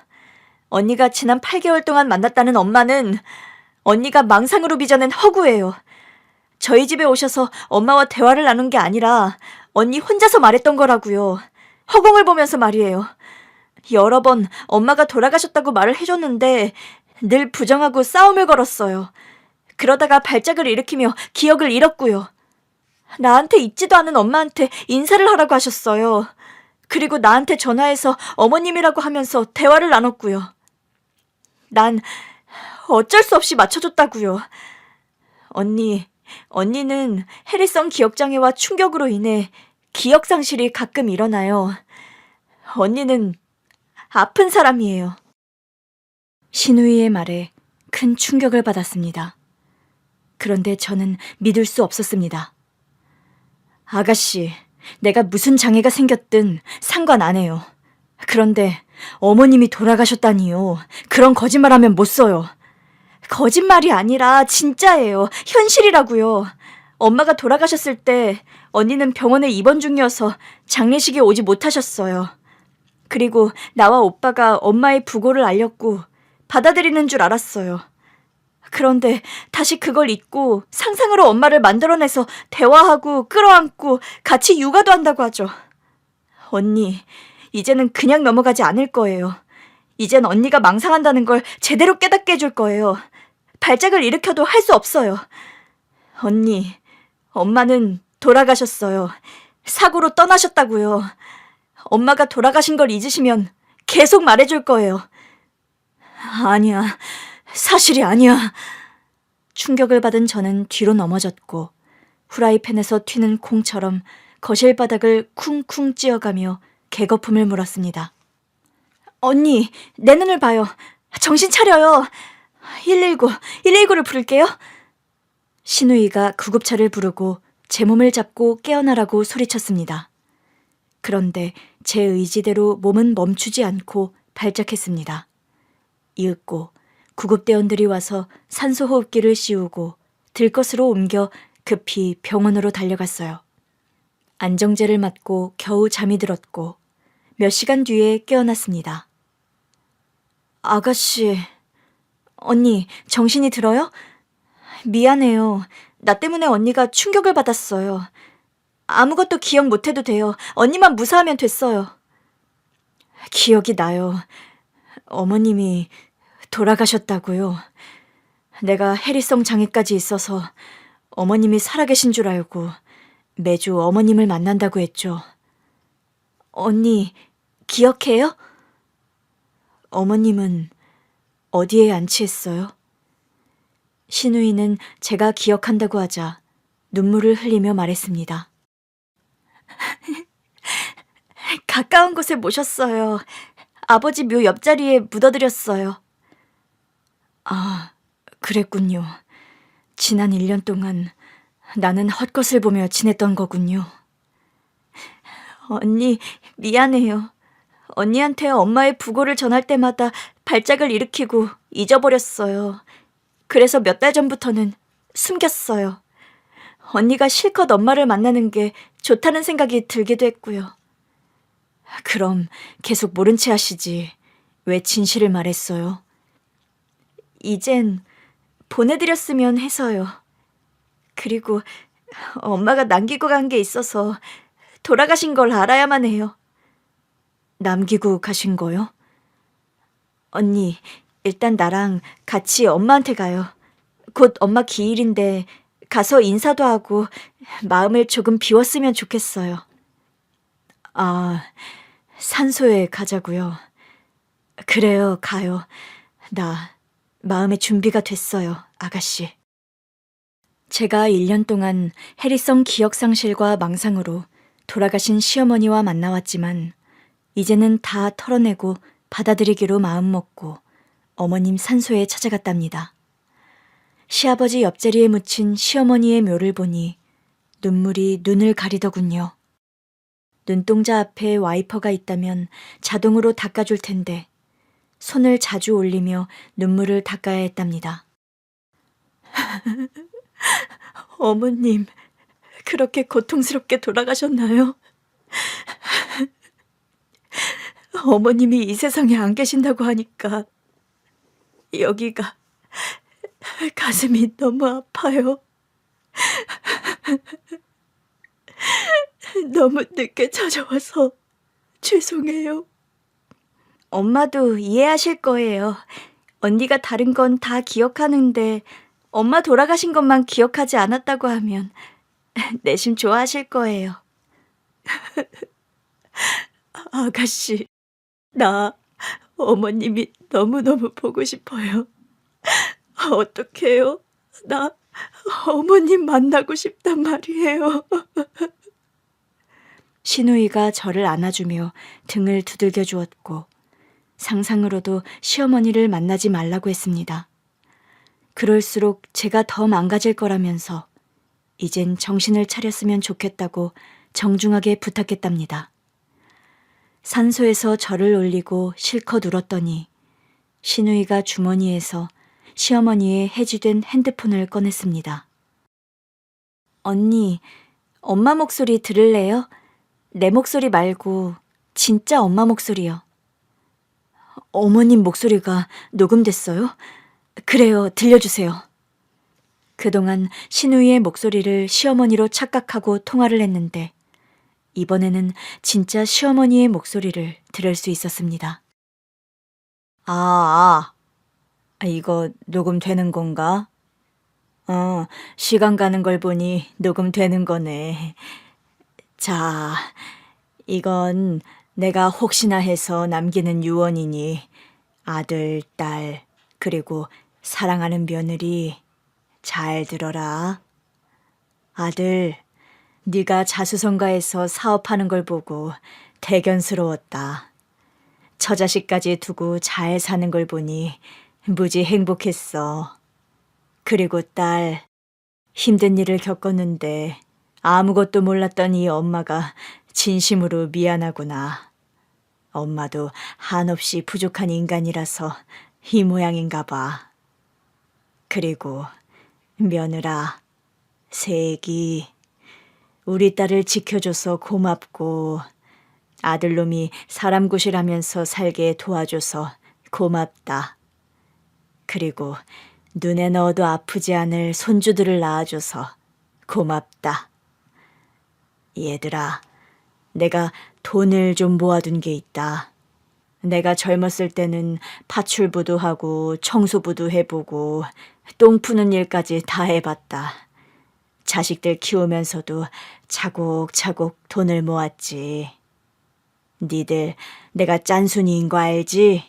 언니가 지난 8개월 동안 만났다는 엄마는 언니가 망상으로 빚어낸 허구예요. 저희 집에 오셔서 엄마와 대화를 나눈 게 아니라 언니 혼자서 말했던 거라고요. 허공을 보면서 말이에요. 여러 번 엄마가 돌아가셨다고 말을 해줬는데 늘 부정하고 싸움을 걸었어요. 그러다가 발작을 일으키며 기억을 잃었고요. 나한테 있지도 않은 엄마한테 인사를 하라고 하셨어요. 그리고 나한테 전화해서 어머님이라고 하면서 대화를 나눴고요. 난 어쩔 수 없이 맞춰줬다고요. 언니는 해리성 기억장애와 충격으로 인해 기억상실이 가끔 일어나요. 언니는 아픈 사람이에요. 시누이의 말에 큰 충격을 받았습니다. 그런데 저는 믿을 수 없었습니다. 아가씨, 내가 무슨 장애가 생겼든 상관 안 해요. 그런데 어머님이 돌아가셨다니요. 그런 거짓말하면 못 써요. 거짓말이 아니라 진짜예요. 현실이라고요. 엄마가 돌아가셨을 때 언니는 병원에 입원 중이어서 장례식에 오지 못하셨어요. 그리고 나와 오빠가 엄마의 부고를 알렸고 받아들이는 줄 알았어요. 그런데 다시 그걸 잊고 상상으로 엄마를 만들어내서 대화하고 끌어안고 같이 육아도 한다고 하죠. 언니, 이제는 그냥 넘어가지 않을 거예요. 이젠 언니가 망상한다는 걸 제대로 깨닫게 해줄 거예요. 발작을 일으켜도 할 수 없어요. 언니, 엄마는 돌아가셨어요. 사고로 떠나셨다고요. 엄마가 돌아가신 걸 잊으시면 계속 말해줄 거예요. 아니야, 사실이 아니야. 충격을 받은 저는 뒤로 넘어졌고 후라이팬에서 튀는 콩처럼 거실 바닥을 쿵쿵 찧어가며 개거품을 물었습니다. 언니, 내 눈을 봐요. 정신 차려요. 119를 부를게요. 신우이가 구급차를 부르고 제 몸을 잡고 깨어나라고 소리쳤습니다. 그런데 제 의지대로 몸은 멈추지 않고 발작했습니다. 이윽고 구급대원들이 와서 산소호흡기를 씌우고 들것으로 옮겨 급히 병원으로 달려갔어요. 안정제를 맞고 겨우 잠이 들었고 몇 시간 뒤에 깨어났습니다. 아가씨, 언니 정신이 들어요? 미안해요. 나 때문에 언니가 충격을 받았어요. 아무것도 기억 못해도 돼요. 언니만 무사하면 됐어요. 기억이 나요. 어머님이 돌아가셨다고요. 내가 해리성 장애까지 있어서 어머님이 살아계신 줄 알고 매주 어머님을 만난다고 했죠. 언니, 기억해요? 어머님은 어디에 안치했어요? 신우이는 제가 기억한다고 하자 눈물을 흘리며 말했습니다. 가까운 곳에 모셨어요. 아버지 묘 옆자리에 묻어드렸어요. 아, 그랬군요. 지난 1년 동안 나는 헛것을 보며 지냈던 거군요. 언니, 미안해요. 언니한테 엄마의 부고를 전할 때마다 발작을 일으키고 잊어버렸어요. 그래서 몇 달 전부터는 숨겼어요. 언니가 실컷 엄마를 만나는 게 좋다는 생각이 들기도 했고요. 그럼 계속 모른 채 하시지. 왜 진실을 말했어요? 이젠 보내드렸으면 해서요. 그리고 엄마가 남기고 간 게 있어서 돌아가신 걸 알아야만 해요. 남기고 가신 거요? 언니, 일단 나랑 같이 엄마한테 가요. 곧 엄마 기일인데 가서 인사도 하고 마음을 조금 비웠으면 좋겠어요. 아, 산소에 가자고요. 그래요, 가요. 나 마음의 준비가 됐어요, 아가씨. 제가 1년 동안 해리성 기억상실과 망상으로 돌아가신 시어머니와 만나왔지만 이제는 다 털어내고 받아들이기로 마음먹고 어머님 산소에 찾아갔답니다. 시아버지 옆자리에 묻힌 시어머니의 묘를 보니 눈물이 눈을 가리더군요. 눈동자 앞에 와이퍼가 있다면 자동으로 닦아줄 텐데 손을 자주 올리며 눈물을 닦아야 했답니다. 어머님, 그렇게 고통스럽게 돌아가셨나요? 어머님이 이 세상에 안 계신다고 하니까 여기가 가슴이 너무 아파요. 너무 늦게 찾아와서 죄송해요. 엄마도 이해하실 거예요. 언니가 다른 건 다 기억하는데 엄마 돌아가신 것만 기억하지 않았다고 하면 내심 좋아하실 거예요. 아가씨, 나 어머님이 너무너무 보고 싶어요. 어떡해요? 나 어머님 만나고 싶단 말이에요. 신우이가 저를 안아주며 등을 두들겨 주었고 상상으로도 시어머니를 만나지 말라고 했습니다. 그럴수록 제가 더 망가질 거라면서 이젠 정신을 차렸으면 좋겠다고 정중하게 부탁했답니다. 산소에서 저를 올리고 실컷 울었더니 신우이가 주머니에서 시어머니의 해지된 핸드폰을 꺼냈습니다. 언니, 엄마 목소리 들을래요? 내 목소리 말고 진짜 엄마 목소리요. 어머님 목소리가 녹음됐어요? 그래요, 들려주세요. 그동안 신우이의 목소리를 시어머니로 착각하고 통화를 했는데 이번에는 진짜 시어머니의 목소리를 들을 수 있었습니다. 이거 녹음되는 건가? 시간 가는 걸 보니 녹음되는 거네. 자, 이건 내가 혹시나 해서 남기는 유언이니 아들, 딸, 그리고 사랑하는 며느리 잘 들어라. 아들, 네가 자수성가해서 사업하는 걸 보고 대견스러웠다. 처자식까지 두고 잘 사는 걸 보니 무지 행복했어. 그리고 딸, 힘든 일을 겪었는데 아무것도 몰랐던 이 엄마가 진심으로 미안하구나. 엄마도 한없이 부족한 인간이라서 이 모양인가 봐. 그리고 며느라, 세기, 우리 딸을 지켜줘서 고맙고 아들놈이 사람 구실하면서 살게 도와줘서 고맙다. 그리고 눈에 넣어도 아프지 않을 손주들을 낳아줘서 고맙다. 얘들아, 내가 돈을 좀 모아둔 게 있다. 내가 젊었을 때는 파출부도 하고 청소부도 해보고 똥 푸는 일까지 다 해봤다. 자식들 키우면서도 차곡차곡 돈을 모았지. 니들 내가 짠순이인 거 알지?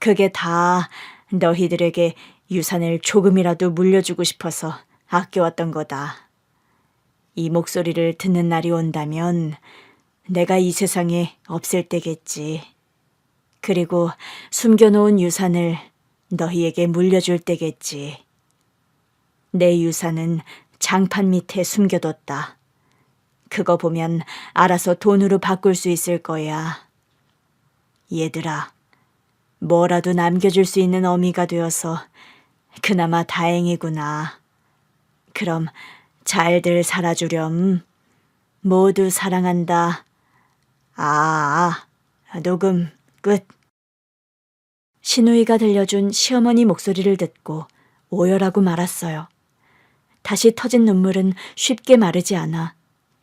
그게 다 너희들에게 유산을 조금이라도 물려주고 싶어서 아껴왔던 거다. 이 목소리를 듣는 날이 온다면 내가 이 세상에 없을 때겠지. 그리고 숨겨놓은 유산을 너희에게 물려줄 때겠지. 내 유산은 장판 밑에 숨겨뒀다. 그거 보면 알아서 돈으로 바꿀 수 있을 거야. 얘들아, 뭐라도 남겨줄 수 있는 어미가 되어서 그나마 다행이구나. 그럼 잘들 살아주렴. 모두 사랑한다. 녹음 끝. 신우이가 들려준 시어머니 목소리를 듣고 오열하고 말았어요. 다시 터진 눈물은 쉽게 마르지 않아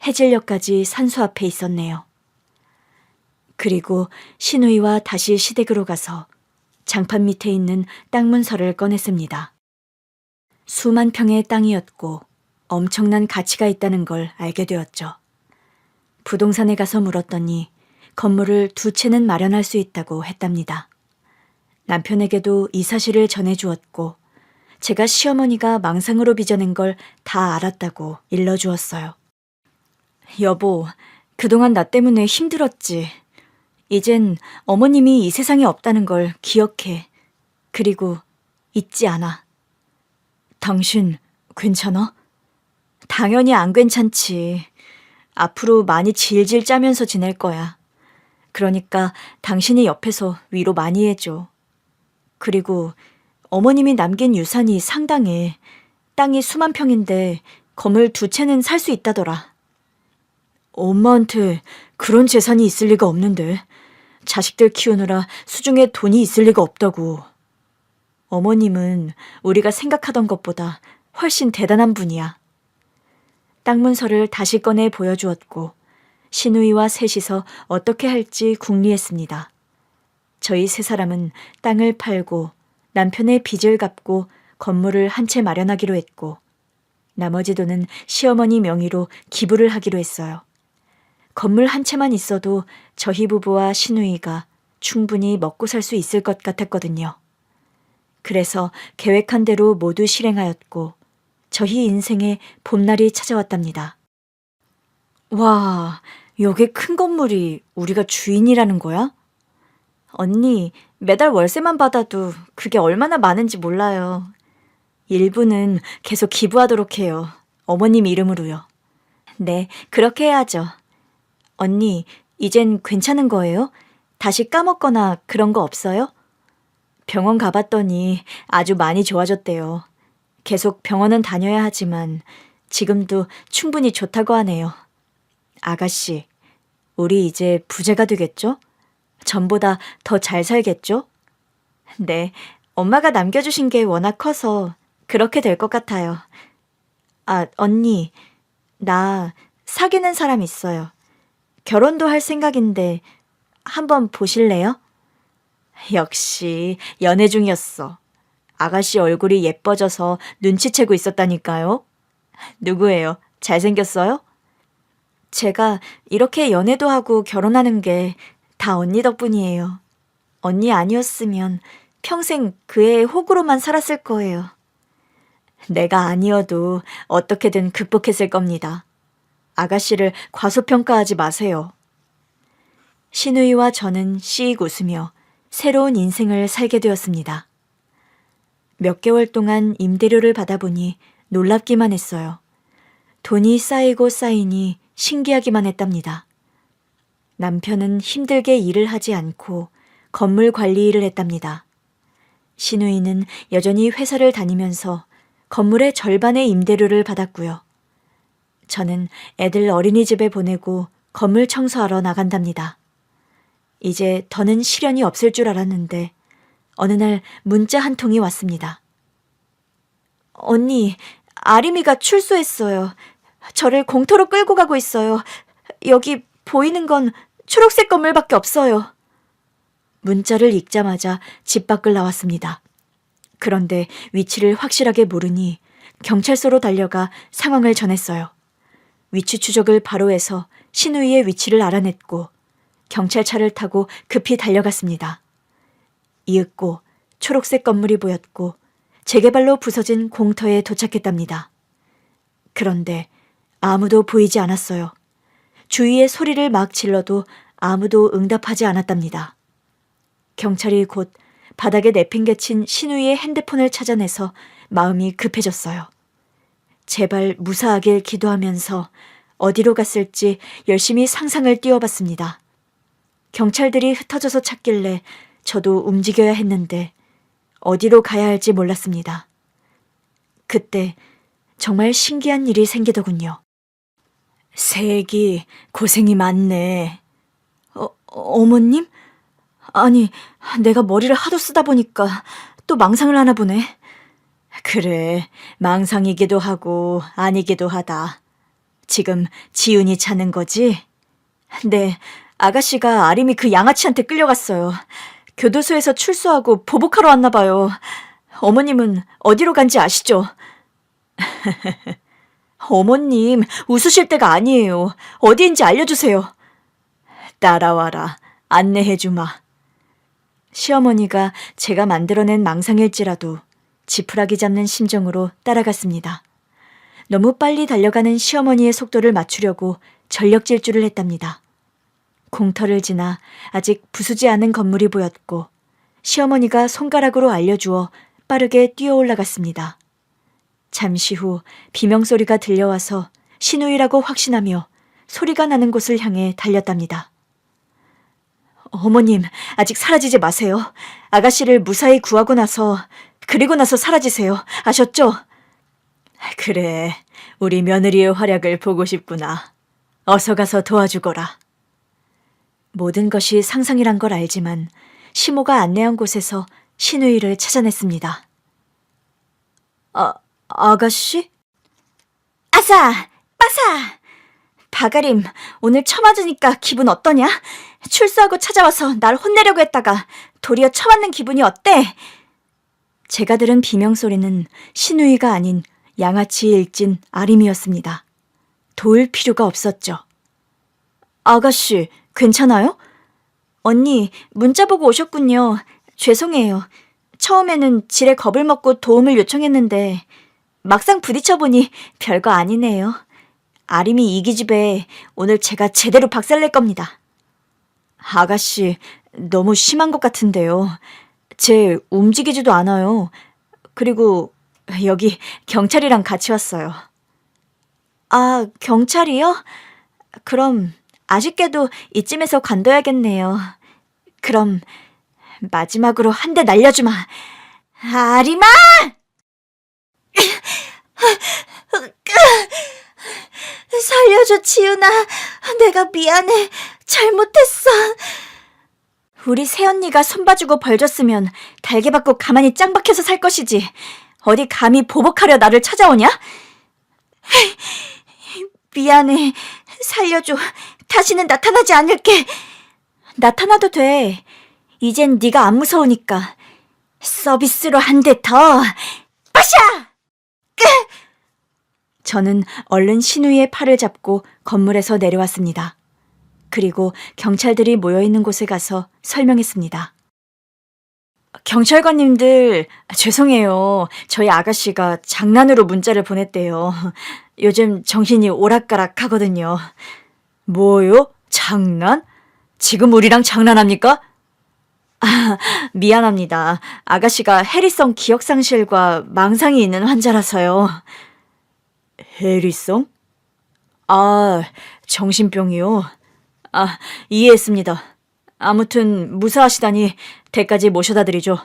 해질녘까지 산소 앞에 있었네요. 그리고 신우이와 다시 시댁으로 가서 장판 밑에 있는 땅 문서를 꺼냈습니다. 수만 평의 땅이었고 엄청난 가치가 있다는 걸 알게 되었죠. 부동산에 가서 물었더니 건물을 2채는 마련할 수 있다고 했답니다. 남편에게도 이 사실을 전해주었고 제가 시어머니가 망상으로 빚어낸 걸 다 알았다고 일러주었어요. 여보, 그동안 나 때문에 힘들었지. 이젠 어머님이 이 세상에 없다는 걸 기억해. 그리고 잊지 않아. 당신 괜찮아? 당연히 안 괜찮지. 앞으로 많이 질질 짜면서 지낼 거야. 그러니까 당신이 옆에서 위로 많이 해줘. 그리고 어머님이 남긴 유산이 상당해. 땅이 수만 평인데 건물 2채는 살 수 있다더라. 엄마한테 그런 재산이 있을 리가 없는데. 자식들 키우느라 수중에 돈이 있을 리가 없다고. 어머님은 우리가 생각하던 것보다 훨씬 대단한 분이야. 땅 문서를 다시 꺼내 보여주었고 신우이와 셋이서 어떻게 할지 궁리했습니다. 저희 3사람은 땅을 팔고 남편의 빚을 갚고 건물을 한 채 마련하기로 했고 나머지 돈은 시어머니 명의로 기부를 하기로 했어요. 건물 한 채만 있어도 저희 부부와 신우이가 충분히 먹고 살 수 있을 것 같았거든요. 그래서 계획한 대로 모두 실행하였고 저희 인생에 봄날이 찾아왔답니다. 와, 여기 큰 건물이 우리가 주인이라는 거야? 언니, 매달 월세만 받아도 그게 얼마나 많은지 몰라요. 일부는 계속 기부하도록 해요. 어머님 이름으로요. 네, 그렇게 해야죠. 언니, 이젠 괜찮은 거예요? 다시 까먹거나 그런 거 없어요? 병원 가봤더니 아주 많이 좋아졌대요. 계속 병원은 다녀야 하지만 지금도 충분히 좋다고 하네요. 아가씨, 우리 이제 부자가 되겠죠? 전보다 더 잘 살겠죠? 네, 엄마가 남겨주신 게 워낙 커서 그렇게 될 것 같아요. 아, 언니, 나 사귀는 사람 있어요. 결혼도 할 생각인데 한번 보실래요? 역시 연애 중이었어. 아가씨 얼굴이 예뻐져서 눈치채고 있었다니까요. 누구예요? 잘생겼어요? 제가 이렇게 연애도 하고 결혼하는 게 다 언니 덕분이에요. 언니 아니었으면 평생 그 애의 호구로만 살았을 거예요. 내가 아니어도 어떻게든 극복했을 겁니다. 아가씨를 과소평가하지 마세요. 신우이와 저는 씩 웃으며 새로운 인생을 살게 되었습니다. 몇 개월 동안 임대료를 받아보니 놀랍기만 했어요. 돈이 쌓이고 쌓이니 신기하기만 했답니다. 남편은 힘들게 일을 하지 않고 건물 관리 일을 했답니다. 신우이는 여전히 회사를 다니면서 건물의 절반의 임대료를 받았고요. 저는 애들 어린이집에 보내고 건물 청소하러 나간답니다. 이제 더는 시련이 없을 줄 알았는데 어느 날 문자 한 통이 왔습니다. 언니, 아림이가 출소했어요. 저를 공터로 끌고 가고 있어요. 여기 보이는 건 초록색 건물밖에 없어요. 문자를 읽자마자 집 밖을 나왔습니다. 그런데 위치를 확실하게 모르니 경찰서로 달려가 상황을 전했어요. 위치 추적을 바로 해서 신우이의 위치를 알아냈고 경찰차를 타고 급히 달려갔습니다. 이윽고 초록색 건물이 보였고 재개발로 부서진 공터에 도착했답니다. 그런데 아무도 보이지 않았어요. 주위에 소리를 막 질러도 아무도 응답하지 않았답니다. 경찰이 곧 바닥에 내팽개친 신우이의 핸드폰을 찾아내서 마음이 급해졌어요. 제발 무사하길 기도하면서 어디로 갔을지 열심히 상상을 띄워봤습니다. 경찰들이 흩어져서 찾길래 저도 움직여야 했는데 어디로 가야 할지 몰랐습니다. 그때 정말 신기한 일이 생기더군요. 새애기 고생이 많네. 어머님? 아니, 내가 머리를 하도 쓰다 보니까 또 망상을 하나 보네. 그래, 망상이기도 하고 아니기도 하다. 지금 지은이 찾는 거지? 네, 아가씨가 아림이 그 양아치한테 끌려갔어요. 교도소에서 출소하고 보복하러 왔나 봐요. 어머님은 어디로 간지 아시죠? 어머님, 웃으실 때가 아니에요. 어디인지 알려주세요. 따라와라. 안내해주마. 시어머니가 제가 만들어낸 망상일지라도 지푸라기 잡는 심정으로 따라갔습니다. 너무 빨리 달려가는 시어머니의 속도를 맞추려고 전력 질주를 했답니다. 공터를 지나 아직 부수지 않은 건물이 보였고 시어머니가 손가락으로 알려주어 빠르게 뛰어 올라갔습니다. 잠시 후 비명소리가 들려와서 신우이라고 확신하며 소리가 나는 곳을 향해 달렸답니다. 어머님, 아직 사라지지 마세요. 아가씨를 무사히 구하고 나서 그리고 나서 사라지세요. 아셨죠? 그래, 우리 며느리의 활약을 보고 싶구나. 어서 가서 도와주거라. 모든 것이 상상이란 걸 알지만 시모가 안내한 곳에서 신우이를 찾아냈습니다. 아가씨? 아사! 빠사! 바가림, 오늘 처맞으니까 기분 어떠냐? 출소하고 찾아와서 날 혼내려고 했다가 도리어 처맞는 기분이 어때? 제가 들은 비명소리는 신우이가 아닌 양아치 일진 아림이었습니다. 도울 필요가 없었죠. 아가씨, 괜찮아요? 언니, 문자 보고 오셨군요. 죄송해요. 처음에는 지레 겁을 먹고 도움을 요청했는데 막상 부딪혀보니 별거 아니네요. 아림이 이 기집애 오늘 제가 제대로 박살낼 겁니다. 아가씨, 너무 심한 것 같은데요. 쟤 움직이지도 않아요. 그리고 여기 경찰이랑 같이 왔어요. 아, 경찰이요? 그럼 아쉽게도 이쯤에서 관둬야겠네요. 그럼 마지막으로 한 대 날려주마. 아리마! 살려줘, 지훈아. 내가 미안해. 잘못했어. 우리 새언니가 손봐주고 벌 줬으면 달게 받고 가만히 짱 박혀서 살 것이지. 어디 감히 보복하려 나를 찾아오냐? 미안해. 살려줘. 다시는 나타나지 않을게. 나타나도 돼. 이젠 네가 안 무서우니까. 서비스로 한 대 더. 빠샤! 저는 얼른 신우이의 팔을 잡고 건물에서 내려왔습니다. 그리고 경찰들이 모여있는 곳에 가서 설명했습니다. 경찰관님들, 죄송해요. 저희 아가씨가 장난으로 문자를 보냈대요. 요즘 정신이 오락가락 하거든요. 뭐요? 장난? 지금 우리랑 장난합니까? 아, 미안합니다. 아가씨가 해리성 기억상실과 망상이 있는 환자라서요. 해리성? 아, 정신병이요? 아, 이해했습니다. 아무튼 무사하시다니 댁까지 모셔다 드리죠.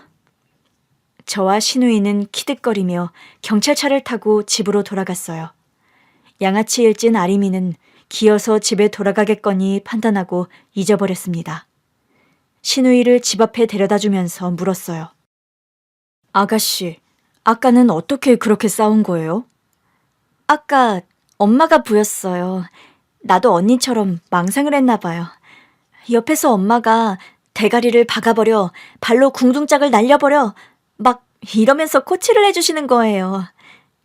저와 신우이는 키득거리며 경찰차를 타고 집으로 돌아갔어요. 양아치 일진 아리미는 기어서 집에 돌아가겠거니 판단하고 잊어버렸습니다. 신우이를 집 앞에 데려다주면서 물었어요. 아가씨, 아까는 어떻게 그렇게 싸운 거예요? 아까 엄마가 보였어요. 나도 언니처럼 망상을 했나 봐요. 옆에서 엄마가 대가리를 박아버려, 발로 궁둥짝을 날려버려, 막 이러면서 코치를 해주시는 거예요.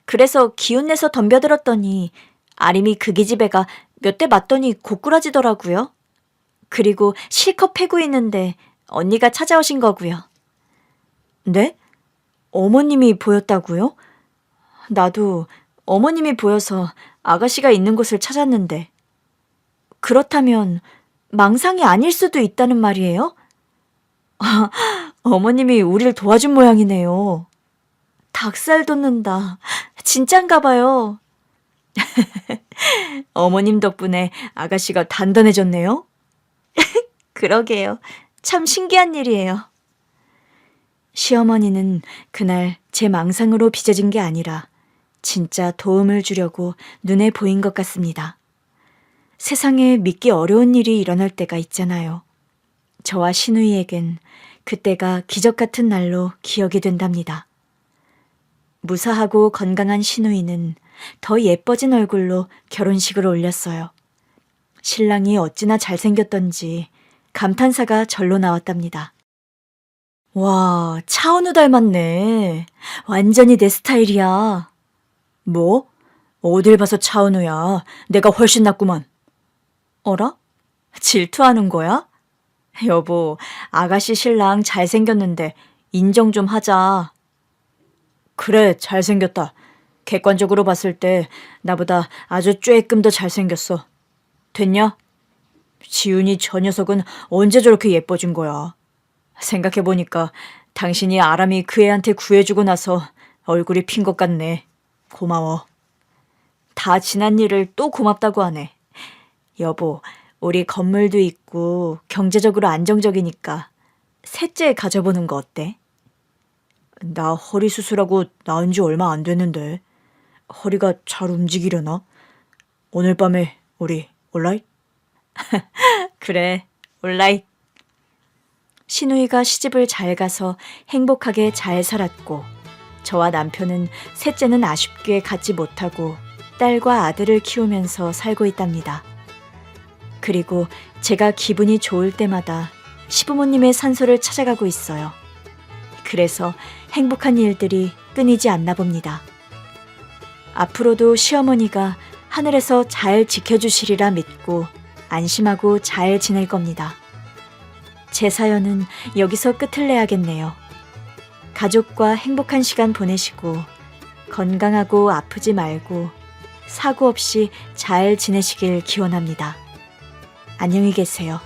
그래서 기운내서 덤벼들었더니 아림이 그 기집애가 몇 대 맞더니 고꾸라지더라고요. 그리고 실컷 패고 있는데 언니가 찾아오신 거고요. 네? 어머님이 보였다고요? 나도 어머님이 보여서 아가씨가 있는 곳을 찾았는데. 그렇다면 망상이 아닐 수도 있다는 말이에요? 어머님이 우릴 도와준 모양이네요. 닭살 돋는다. 진짠가 봐요. 어머님 덕분에 아가씨가 단단해졌네요. 그러게요. 참 신기한 일이에요. 시어머니는 그날 제 망상으로 빚어진 게 아니라 진짜 도움을 주려고 눈에 보인 것 같습니다. 세상에 믿기 어려운 일이 일어날 때가 있잖아요. 저와 신우이에겐 그때가 기적 같은 날로 기억이 된답니다. 무사하고 건강한 신우이는 더 예뻐진 얼굴로 결혼식을 올렸어요. 신랑이 어찌나 잘생겼던지 감탄사가 절로 나왔답니다. 와, 차은우 닮았네. 완전히 내 스타일이야. 뭐? 어딜 봐서 차은우야. 내가 훨씬 낫구만. 어라? 질투하는 거야? 여보, 아가씨 신랑 잘생겼는데 인정 좀 하자. 그래, 잘생겼다. 객관적으로 봤을 때 나보다 아주 쬐끔 더 잘생겼어. 됐냐? 지훈이 저 녀석은 언제 저렇게 예뻐진 거야? 생각해보니까 당신이 아람이 그 애한테 구해주고 나서 얼굴이 핀 것 같네. 고마워. 다 지난 일을 또 고맙다고 하네. 여보, 우리 건물도 있고 경제적으로 안정적이니까 셋째 가져보는 거 어때? 나 허리 수술하고 나은 지 얼마 안 됐는데 허리가 잘 움직이려나? 오늘 밤에 우리 올라잇? 그래, 올라잇. 신우이가 시집을 잘 가서 행복하게 잘 살았고 저와 남편은 셋째는 아쉽게 갖지 못하고 딸과 아들을 키우면서 살고 있답니다. 그리고 제가 기분이 좋을 때마다 시부모님의 산소를 찾아가고 있어요. 그래서 행복한 일들이 끊이지 않나 봅니다. 앞으로도 시어머니가 하늘에서 잘 지켜주시리라 믿고 안심하고 잘 지낼 겁니다. 제 사연은 여기서 끝을 내야겠네요. 가족과 행복한 시간 보내시고 건강하고 아프지 말고 사고 없이 잘 지내시길 기원합니다. 안녕히 계세요.